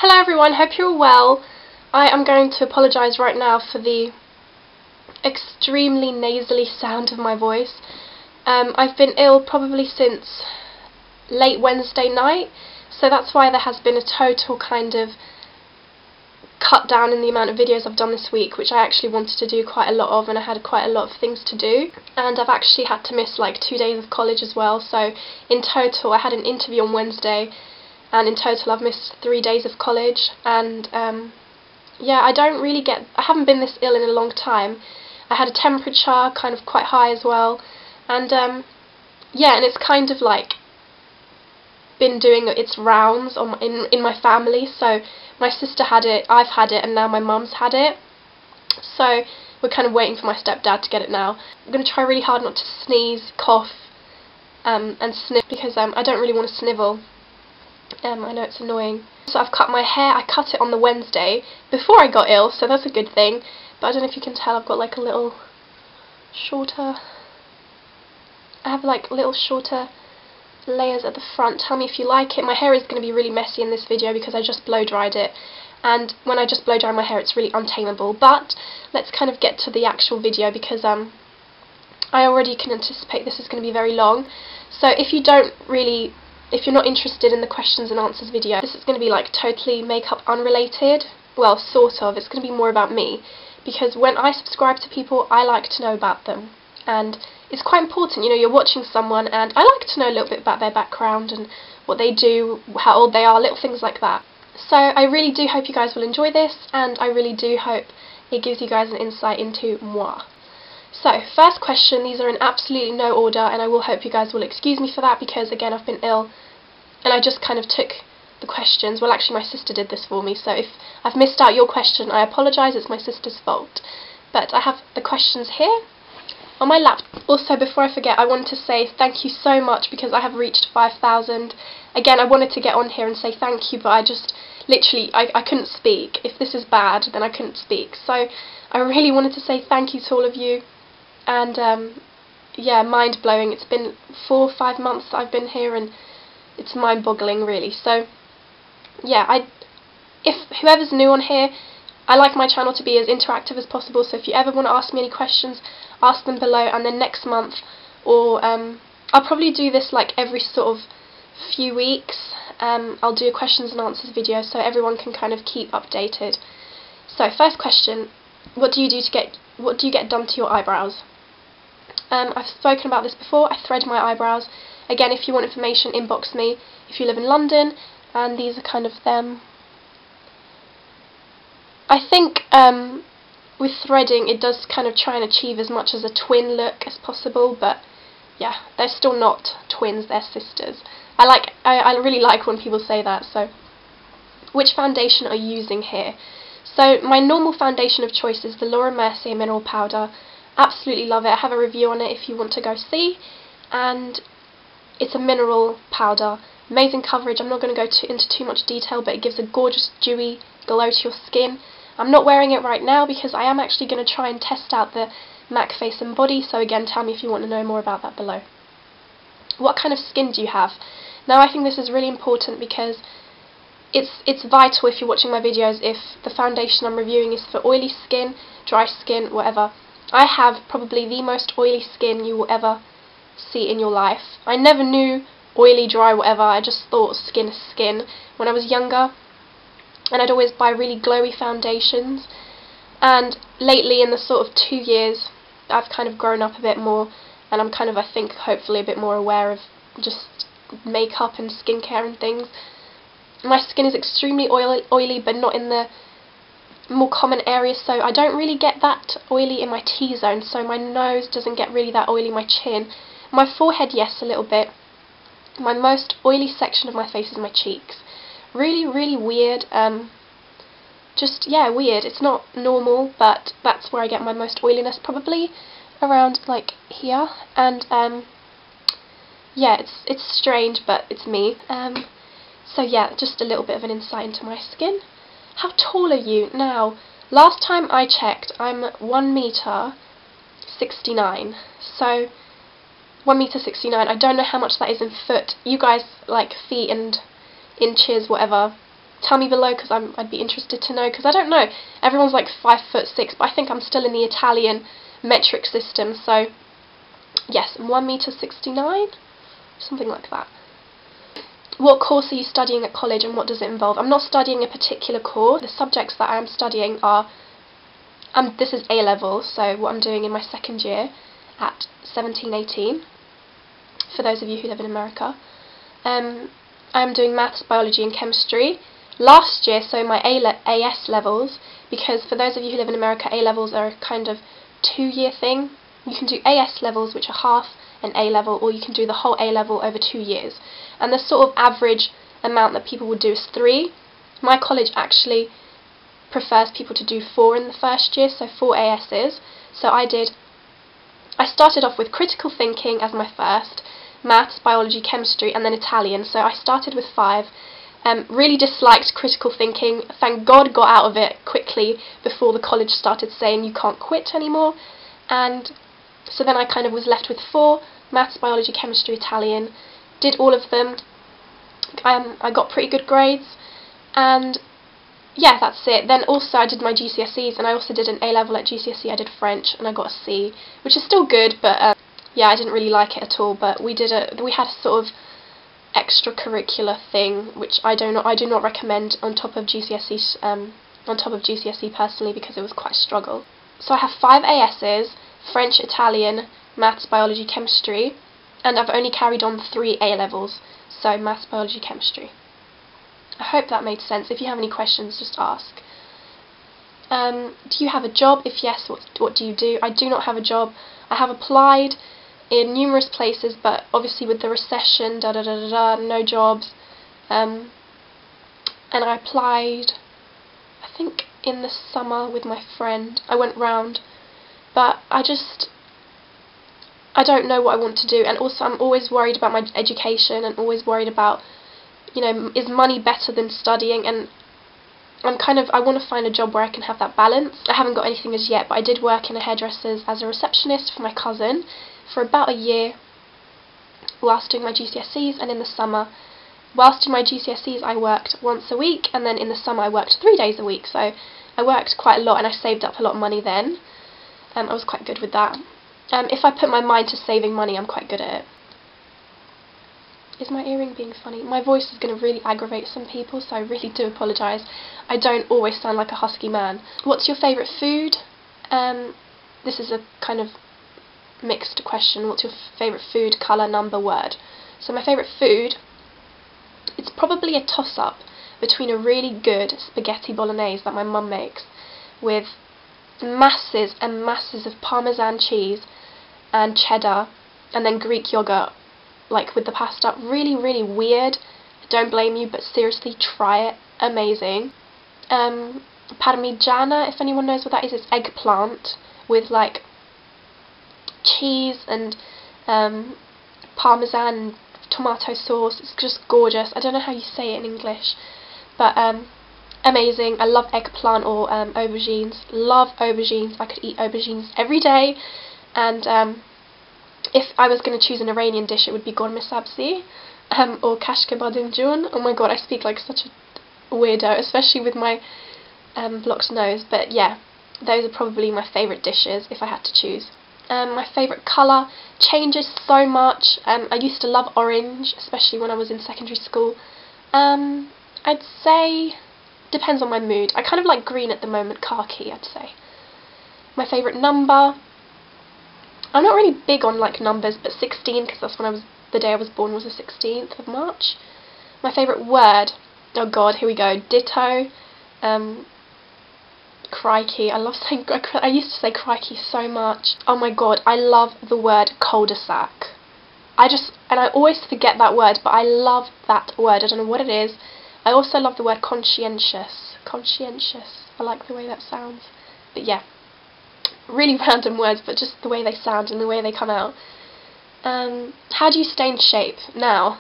Hello everyone, hope you're all well. I am going to apologise right now for the extremely nasally sound of my voice. I've been ill probably since late Wednesday night, so that's why there has been a total kind of cut down in the amount of videos I've done this week, which I actually wanted to do quite a lot of, and I had quite a lot of things to do. And I've actually had to miss like 2 days of college as well, so in total I had an interview on Wednesday, and in total I've missed 3 days of college. And yeah, I haven't been this ill in a long time. I had a temperature kind of quite high as well, and yeah, and it's kind of like been doing its rounds in my family. So my sister had it, I've had it, and now my mum's had it. So we're kind of waiting for my stepdad to get it now. I'm going to try really hard not to sneeze, cough, and sniff, because I don't really want to snivel. I know it's annoying. So I've cut my hair. I cut it on the Wednesday before I got ill, so that's a good thing. But I don't know if you can tell, I've got like a little shorter... I have like little shorter layers at the front. Tell me if you like it. My hair is going to be really messy in this video because I just blow dried it, and when I just blow dry my hair it's really untameable. But let's kind of get to the actual video, because I already can anticipate this is going to be very long. So if you're not interested in the questions and answers video, this is going to be like totally makeup unrelated. Well, sort of. It's going to be more about me, because when I subscribe to people I like to know about them, and it's quite important, you know, you're watching someone, and I like to know a little bit about their background and what they do, how old they are, little things like that. So I really do hope you guys will enjoy this, and I really do hope it gives you guys an insight into moi. So, first question, these are in absolutely no order, and I will hope you guys will excuse me for that, because again I've been ill and I just kind of took the questions. Well, actually my sister did this for me, so if I've missed out your question I apologise, it's my sister's fault. But I have the questions here on my lap. Also, before I forget, I wanted to say thank you so much, because I have reached 5,000. Again, I wanted to get on here and say thank you, but I just literally, I couldn't speak. If this is bad, then I couldn't speak. So I really wanted to say thank you to all of you, and yeah, mind-blowing. It's been 4 or 5 months that I've been here, and it's mind-boggling really. So yeah, if whoever's new on here, I like my channel to be as interactive as possible, so if you ever want to ask me any questions, ask them below, and then next month, or I'll probably do this like every sort of few weeks, I'll do a questions and answers video so everyone can kind of keep updated. So first question, what do you get done to your eyebrows? I've spoken about this before. I thread my eyebrows. Again, if you want information, inbox me if you live in London, and these are kind of them. I think with threading it does kind of try and achieve as much as a twin look as possible, but yeah, they're still not twins, they're sisters. I really like when people say that. So which foundation are you using here? So my normal foundation of choice is the Laura Mercier mineral powder. Absolutely love it. I have a review on it if you want to go see, and it's a mineral powder, amazing coverage. I'm not going to go into too much detail, but it gives a gorgeous dewy glow to your skin. I'm not wearing it right now because I am actually going to try and test out the MAC Face and Body, so again, tell me if you want to know more about that below. What kind of skin do you have? Now, I think this is really important, because it's vital if you're watching my videos if the foundation I'm reviewing is for oily skin, dry skin, whatever. I have probably the most oily skin you will ever see in your life. I never knew oily, dry, whatever. I just thought skin is skin when I was younger, and I'd always buy really glowy foundations. And lately, in the sort of 2 years, I've kind of grown up a bit more, and I'm kind of, I think, hopefully a bit more aware of just makeup and skincare and things. My skin is extremely oily, but not in the more common areas, so I don't really get that oily in my T-zone, so my nose doesn't get really that oily, my chin. My forehead, yes, a little bit. My most oily section of my face is my cheeks. Really, really weird. Just, yeah, weird. It's not normal, but that's where I get my most oiliness, probably around like here. And yeah, it's strange, but it's me. So yeah, just a little bit of an insight into my skin. How tall are you? Now, last time I checked, I'm 1 meter 69. So 1 meter 69. I don't know how much that is in foot. You guys like feet and inches, whatever. Tell me below, because I'd be interested to know, because I don't know. Everyone's like 5'6", but I think I'm still in the Italian metric system, so yes, I'm 1m69, something like that. What course are you studying at college and what does it involve? I'm not studying a particular course. The subjects that I am studying are, this is A-level, so what I'm doing in my second year at 17-18, for those of you who live in America. I'm doing maths, biology and chemistry. Last year, so my AS levels, because for those of you who live in America, A-levels are a kind of 2-year thing. You can do AS levels, which are half an A-level, or you can do the whole A-level over 2 years. And the sort of average amount that people would do is 3. My college actually prefers people to do 4 in the first year, so 4 ASs. So I started off with critical thinking as my first, maths, biology, chemistry, and then Italian. So I started with 5. Really disliked critical thinking. Thank God got out of it quickly before the college started saying you can't quit anymore. And so then I kind of was left with 4, maths, biology, chemistry, Italian. Did all of them. I got pretty good grades, and yeah, that's it. Then also I did my GCSEs, and I also did an A-level at GCSE. I did French, and I got a C, which is still good, but yeah, I didn't really like it at all. But we had a sort of extracurricular thing, which I do not recommend on top of GCSE personally, because it was quite a struggle. So I have 5 ASs, French, Italian, maths, biology, chemistry, and I've only carried on 3 A-levels, so maths, biology, chemistry. I hope that made sense. If you have any questions, just ask. Do you have a job? If yes, what do you do? I do not have a job. I have applied in numerous places, but obviously with the recession, no jobs. And I applied, I think in the summer with my friend. I went round, but I don't know what I want to do, and also I'm always worried about my education, and always worried about, you know, is money better than studying, and I want to find a job where I can have that balance. I haven't got anything as yet, but I did work in a hairdresser's as a receptionist for my cousin for about a year whilst doing my GCSEs, and in the summer, whilst doing my GCSEs, I worked once a week, and then in the summer I worked 3 days a week, so I worked quite a lot, and I saved up a lot of money then. I was quite good with that. If I put my mind to saving money, I'm quite good at it. Is my earring being funny? My voice is going to really aggravate some people, so I really do apologise. I don't always sound like a husky man. What's your favourite food? This is a kind of mixed question. What's your favourite food, colour, number, word? So my favourite food, it's probably a toss-up between a really good spaghetti bolognese that my mum makes with masses and masses of Parmesan cheese and cheddar, and then Greek yogurt, like with the pasta. Really, really weird. Don't blame you, but seriously, try it. Amazing. Parmigiana, if anyone knows what that is, it's eggplant with like cheese and Parmesan and tomato sauce. It's just gorgeous. I don't know how you say it in English, but amazing. I love eggplant or aubergines. Love aubergines. I could eat aubergines every day. And if I was going to choose an Iranian dish, it would be gorme sabzi or kashke bademjun. Oh my god, I speak like such a weirdo, especially with my blocked nose. But yeah, those are probably my favourite dishes if I had to choose. My favourite colour changes so much. I used to love orange, especially when I was in secondary school. I'd say depends on my mood. I kind of like green at the moment, khaki, I'd say. My favourite number, I'm not really big on like numbers, but 16, because that's when the day I was born was the 16th of March. My favourite word, oh god, here we go, ditto. Crikey, I used to say crikey so much. Oh my god, I love the word cul-de-sac. And I always forget that word, but I love that word. I don't know what it is. I also love the word conscientious. Conscientious. I like the way that sounds. But yeah, really random words, but just the way they sound and the way they come out. How do you stay in shape now?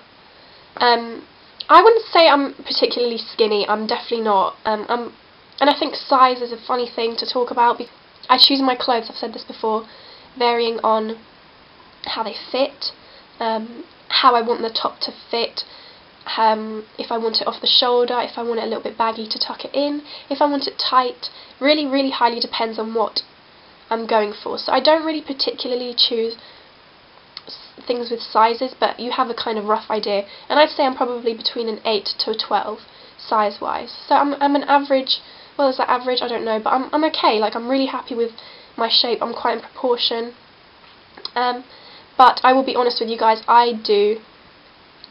I wouldn't say I'm particularly skinny. I'm definitely not. And I think size is a funny thing to talk about. I choose my clothes, I've said this before, varying on how they fit, how I want the top to fit, if I want it off the shoulder, if I want it a little bit baggy to tuck it in, if I want it tight. Really, really highly depends on what I'm going for. So I don't really particularly choose things with sizes, but you have a kind of rough idea, and I'd say I'm probably between an 8 to a 12 size wise. So I'm an average. Well, is that average? I don't know, but I'm okay. Like, I'm really happy with my shape. I'm quite in proportion. But I will be honest with you guys, I do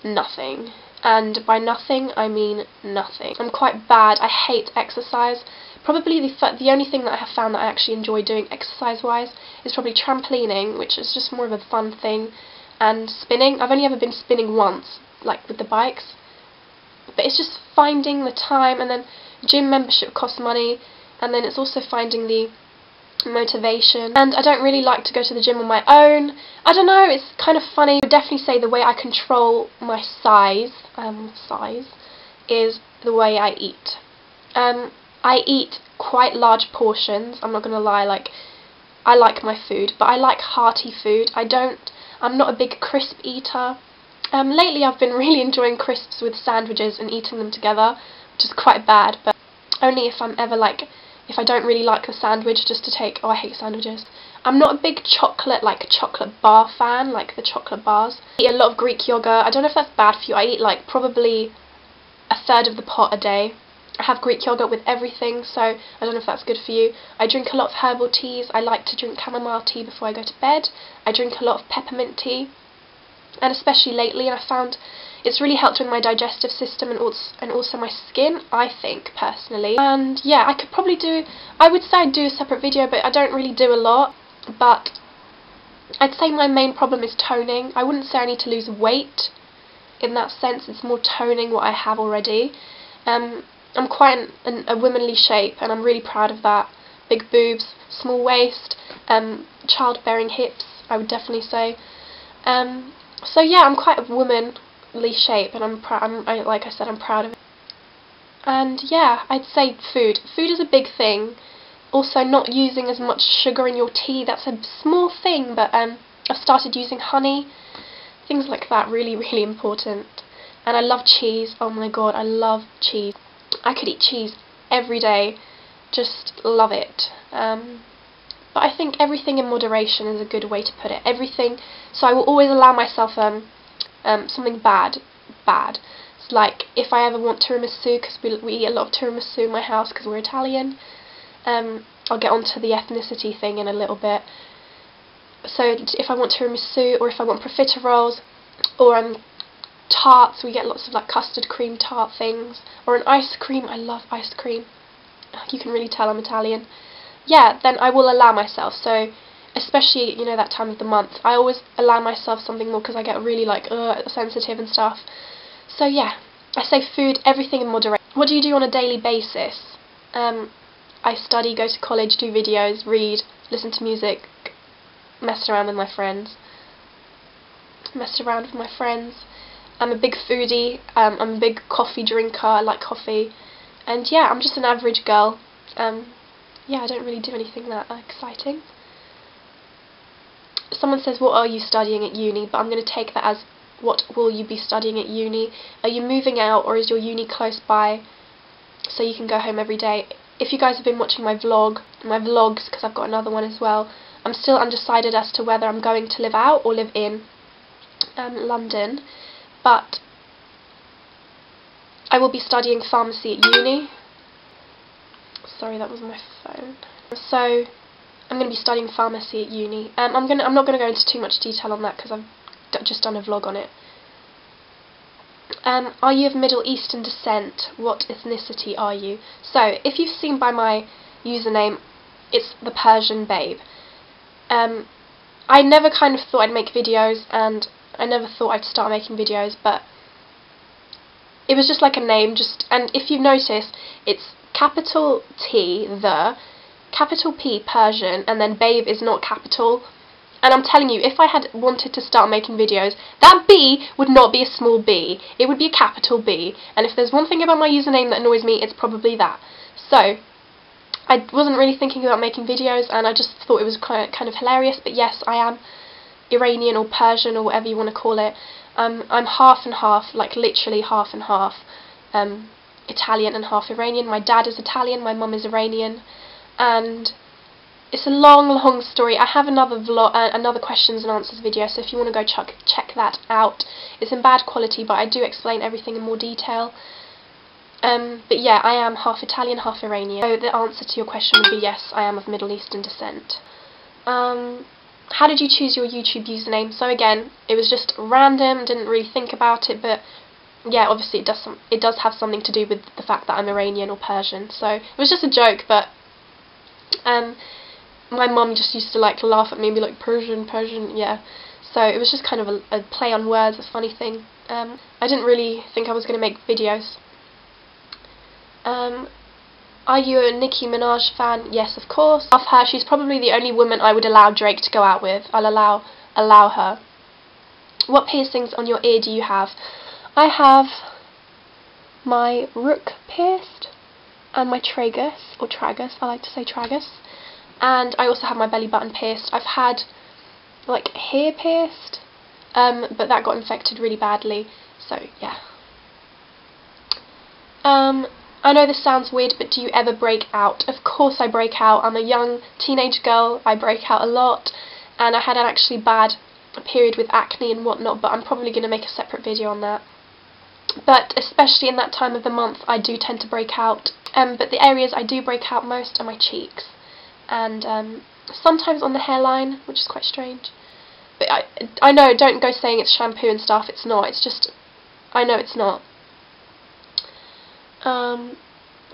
nothing. And by nothing, I mean nothing. I'm quite bad. I hate exercise. Probably the only thing that I have found that I actually enjoy doing exercise-wise is probably trampolining, which is just more of a fun thing, and spinning. I've only ever been spinning once, like with the bikes. But it's just finding the time, and then gym membership costs money, and then it's also finding the motivation. And I don't really like to go to the gym on my own. I don't know, it's kind of funny. I would definitely say the way I control my size is the way I eat. I eat quite large portions, I'm not going to lie. Like, I like my food, but I like hearty food. I'm not a big crisp eater. Lately I've been really enjoying crisps with sandwiches and eating them together, which is quite bad, but only if I'm ever like, if I don't really like the sandwich, just to take, oh, I hate sandwiches. I'm not a big chocolate bar fan, like the chocolate bars. I eat a lot of Greek yogurt. I don't know if that's bad for you. I eat like probably a third of the pot a day. I have Greek yogurt with everything, so I don't know if that's good for you. I drink a lot of herbal teas. I like to drink chamomile tea before I go to bed. I drink a lot of peppermint tea, and especially lately, and I found it's really helped with my digestive system and also my skin, I think, personally. And yeah, I would say I'd do a separate video, but I don't really do a lot. But I'd say my main problem is toning. I wouldn't say I need to lose weight in that sense. It's more toning what I have already. I'm quite a womanly shape, and I'm really proud of that. Big boobs, small waist, childbearing hips, I would definitely say. So yeah, I'm quite a womanly shape, and like I said, I'm proud of it. And yeah, I'd say food. Food is a big thing. Also, not using as much sugar in your tea. That's a small thing, but I've started using honey. Things like that, really, really important. And I love cheese. Oh my god, I love cheese. I could eat cheese every day, just love it. But I think everything in moderation is a good way to put it. Everything, so I will always allow myself something bad. It's like if I ever want tiramisu, because we eat a lot of tiramisu in my house because we're Italian. I'll get onto the ethnicity thing in a little bit. So if I want tiramisu, or if I want profiteroles, or tarts, we get lots of like custard cream tart things, or an ice cream. I love ice cream. You can really tell I'm Italian. Yeah, then I will allow myself. So especially, you know, that time of the month, I always allow myself something more because I get really like sensitive and stuff. So yeah, I say food, everything in moderation. What do you do on a daily basis? I study, go to college, do videos, read, listen to music, mess around with my friends. I'm a big foodie, I'm a big coffee drinker, I like coffee, and yeah, I'm just an average girl. Yeah, I don't really do anything that exciting. Someone says, what are you studying at uni? But I'm going to take that as, what will you be studying at uni? Are you moving out, or is your uni close by so you can go home every day? If you guys have been watching my vlogs, because I've got another one as well, I'm still undecided as to whether I'm going to live out or live in London. But I will be studying pharmacy at uni. Sorry, that was my phone. So I'm going to be studying pharmacy at uni. I'm not going to go into too much detail on that because I've just done a vlog on it. Are you of Middle Eastern descent? What ethnicity are you? So if you've seen by my username, it's the Persian Babe. I never kind of thought I'd make videos, and I never thought I'd start making videos, but it was just like a name, and if you've noticed, it's capital T, the, capital P, Persian, and then Babe is not capital. And I'm telling you, if I had wanted to start making videos, that B would not be a small b, it would be a capital B. And if there's one thing about my username that annoys me, it's probably that. So I wasn't really thinking about making videos, and I just thought it was kind of hilarious, but yes, I am Iranian or Persian or whatever you want to call it. I'm half and half, like literally half and half, Italian and half Iranian. My dad is Italian, my mum is Iranian, and it's a long story. I have another vlog, another questions and answers video, so if you want to go check that out. It's in bad quality, but I do explain everything in more detail. But yeah, I am half Italian, half Iranian. So the answer to your question would be yes, I am of Middle Eastern descent. How did you choose your YouTube username? So again, it was just random, didn't really think about it, but yeah, obviously it does have something to do with the fact that I'm Iranian or Persian. So it was just a joke, but my mum just used to like laugh at me and be like, Persian, yeah. So it was just kind of a play on words, a funny thing. I didn't really think I was going to make videos. Are you a Nicki Minaj fan? Yes, of course. Love her. She's probably the only woman I would allow Drake to go out with. I'll allow her. What piercings on your ear do you have? I have my rook pierced and my tragus, or tragus, I like to say tragus. And I also have my belly button pierced. I've had like hair pierced, but that got infected really badly, so yeah. I know this sounds weird, but do you ever break out? Of course I break out. I'm a young teenage girl, I break out a lot, and I had an actually bad period with acne and whatnot, but I'm probably going to make a separate video on that. But especially in that time of the month, I do tend to break out. But the areas I do break out most are my cheeks, and sometimes on the hairline, which is quite strange. But I know, don't go saying it's shampoo and stuff, it's not, it's just, I know it's not.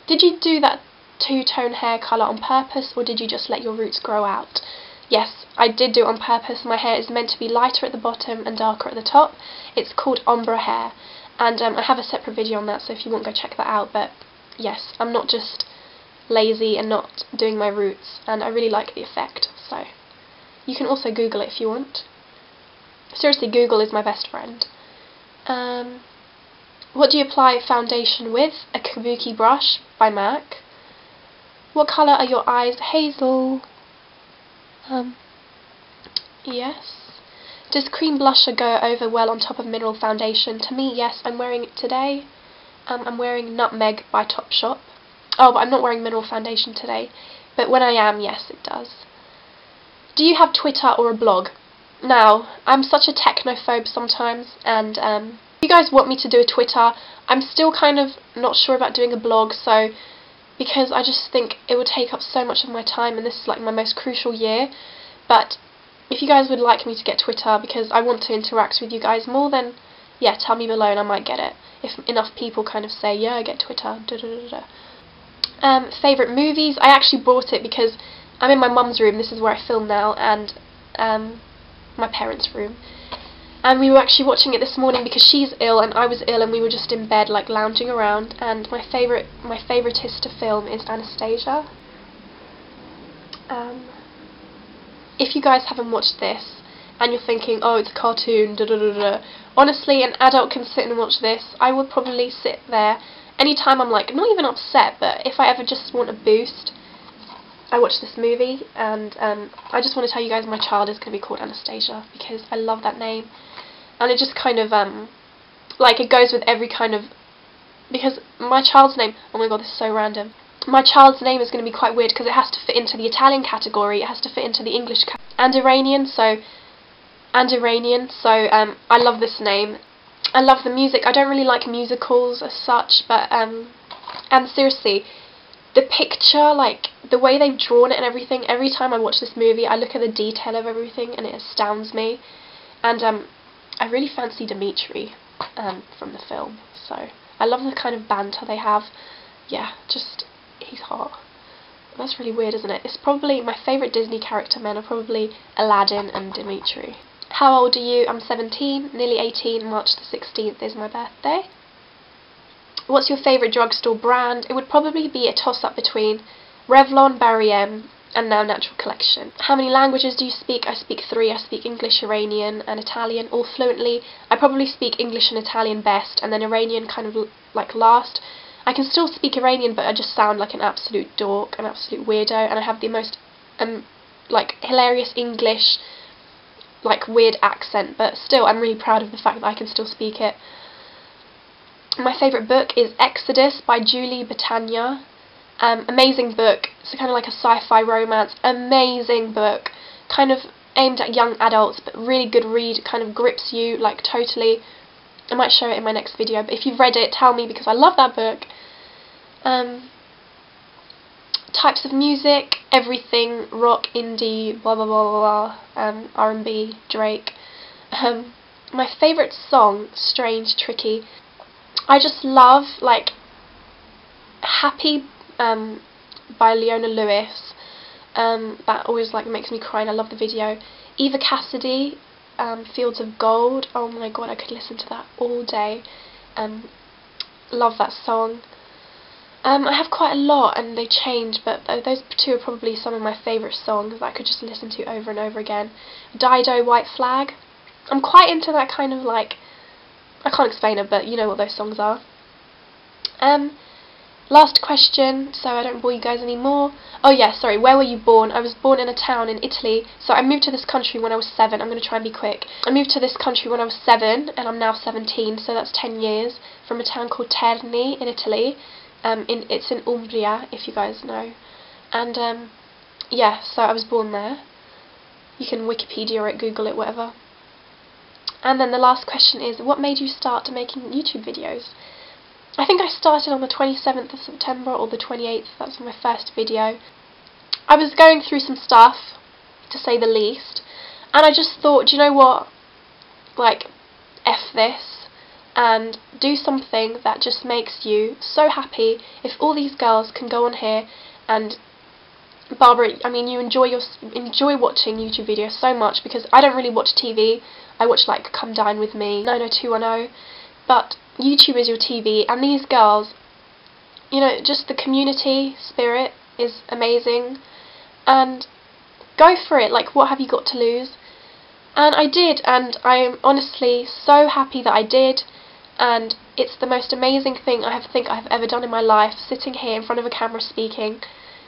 Did you do that two-tone hair colour on purpose, or did you just let your roots grow out? Yes, I did do it on purpose. My hair is meant to be lighter at the bottom and darker at the top. It's called ombre hair, and I have a separate video on that, so if you want, go check that out. But yes, I'm not just lazy and not doing my roots, and I really like the effect, so you can also Google it if you want. Seriously, Google is my best friend. What do you apply foundation with? A Kabuki brush by MAC. What colour are your eyes? Hazel. Yes. Does cream blusher go over well on top of mineral foundation? To me, yes. I'm wearing it today. I'm wearing Nutmeg by Topshop. Oh, but I'm not wearing mineral foundation today. But when I am, yes, it does. Do you have Twitter or a blog? Now, I'm such a technophobe sometimes, and if you guys want me to do a Twitter, I'm still kind of not sure about doing a blog, so because I just think it would take up so much of my time, and this is like my most crucial year. But if you guys would like me to get Twitter, because I want to interact with you guys more, then yeah, tell me below and I might get it. If enough people kind of say, yeah, get Twitter, favourite movies? I actually brought it because I'm in my mum's room, this is where I film now, and my parents' room. And we were actually watching it this morning because she's ill and I was ill, and we were just in bed like lounging around, and my favouriteest to film is Anastasia. If you guys haven't watched this and you're thinking, oh, it's a cartoon, honestly, an adult can sit and watch this. I would probably sit there anytime I'm like, not even upset, but if I ever just want a boost, I watch this movie. And I just want to tell you guys my child is going to be called Anastasia because I love that name. And it just kind of, like, it goes with every kind of, because my child's name, oh my god, this is so random. My child's name is going to be quite weird because it has to fit into the Italian category, it has to fit into the English and Iranian, so I love this name. I love the music. I don't really like musicals as such, but, and seriously, the picture, like, the way they've drawn it and everything, every time I watch this movie, I look at the detail of everything and it astounds me. And, I really fancy Dimitri, from the film, so I love the kind of banter they have. Yeah, just, he's hot. That's really weird, isn't it? It's probably, my favourite Disney character men are probably Aladdin and Dimitri. How old are you? I'm 17, nearly 18, March the 16th is my birthday. What's your favourite drugstore brand? It would probably be a toss-up between Revlon, Barry M, and Now Natural Collection. How many languages do you speak? I speak 3. I speak English, Iranian, and Italian, all fluently. I probably speak English and Italian best, and then Iranian kind of like last. I can still speak Iranian, but I just sound like an absolute dork, an absolute weirdo, and I have the most like hilarious English like weird accent, but still I'm really proud of the fact that I can still speak it. My favourite book is Exodus by Julie Britannia. Amazing book. It's kind of like a sci-fi romance. Amazing book. Kind of aimed at young adults, but really good read. Kind of grips you, like, totally. I might show it in my next video, but if you've read it, tell me, because I love that book. Types of music, everything, rock, indie, blah blah blah blah blah, R&B, Drake. My favourite song, Strange, Tricky. I just love, like, Happy by Leona Lewis. That always, like, makes me cry, and I love the video. Eva Cassidy, Fields of Gold. Oh my god, I could listen to that all day. Love that song. I have quite a lot, and they change, but those two are probably some of my favourite songs that I could just listen to over and over again. Dido, White Flag. I'm quite into that kind of, like, I can't explain it, but you know what those songs are. Last question, so I don't bore you guys anymore. Oh yeah, sorry, where were you born? I was born in a town in Italy, so I moved to this country when I was 7. I'm going to try and be quick. I moved to this country when I was 7, and I'm now 17, so that's 10 years, from a town called Terni in Italy. It's in Umbria, if you guys know. And yeah, so I was born there. You can Wikipedia it, Google it, whatever. And then the last question is, what made you start making YouTube videos? I think I started on the 27th of September or the 28th, that's my first video. I was going through some stuff, to say the least, and I just thought, do you know what, like, F this, and do something that just makes you so happy. If all these girls can go on here, and Barbara, I mean, you enjoy watching YouTube videos so much, because I don't really watch TV. I watch, like, Come Dine With Me, 90210, but YouTube is your TV, and these girls, you know, just the community spirit is amazing, and go for it. Like, what have you got to lose? And I did, and I am honestly so happy that I did, and it's the most amazing thing I think I've ever done in my life, sitting here in front of a camera speaking,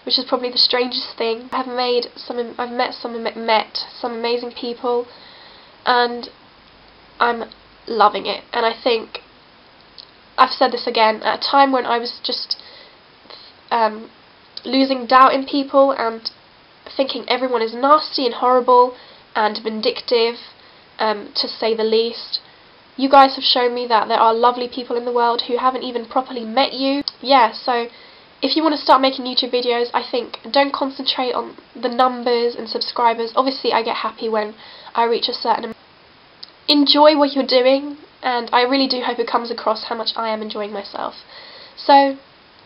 which is probably the strangest thing. I've met some amazing people, and I'm loving it. And I think, I've said this again, at a time when I was just losing doubt in people and thinking everyone is nasty and horrible and vindictive, to say the least, you guys have shown me that there are lovely people in the world who haven't even properly met you. Yeah, so if you want to start making YouTube videos, I think don't concentrate on the numbers and subscribers. Obviously I get happy when I reach a certain amount. Enjoy what you're doing, and I really do hope it comes across how much I am enjoying myself. So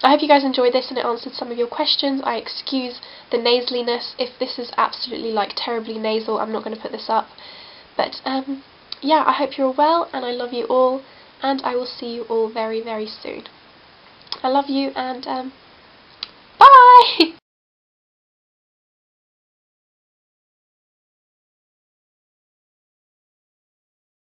I hope you guys enjoyed this and it answered some of your questions. I excuse the nasaliness. If this is absolutely, like, terribly nasal, I'm not going to put this up. But yeah, I hope you're well, and I love you all, and I will see you all very, very soon. I love you, and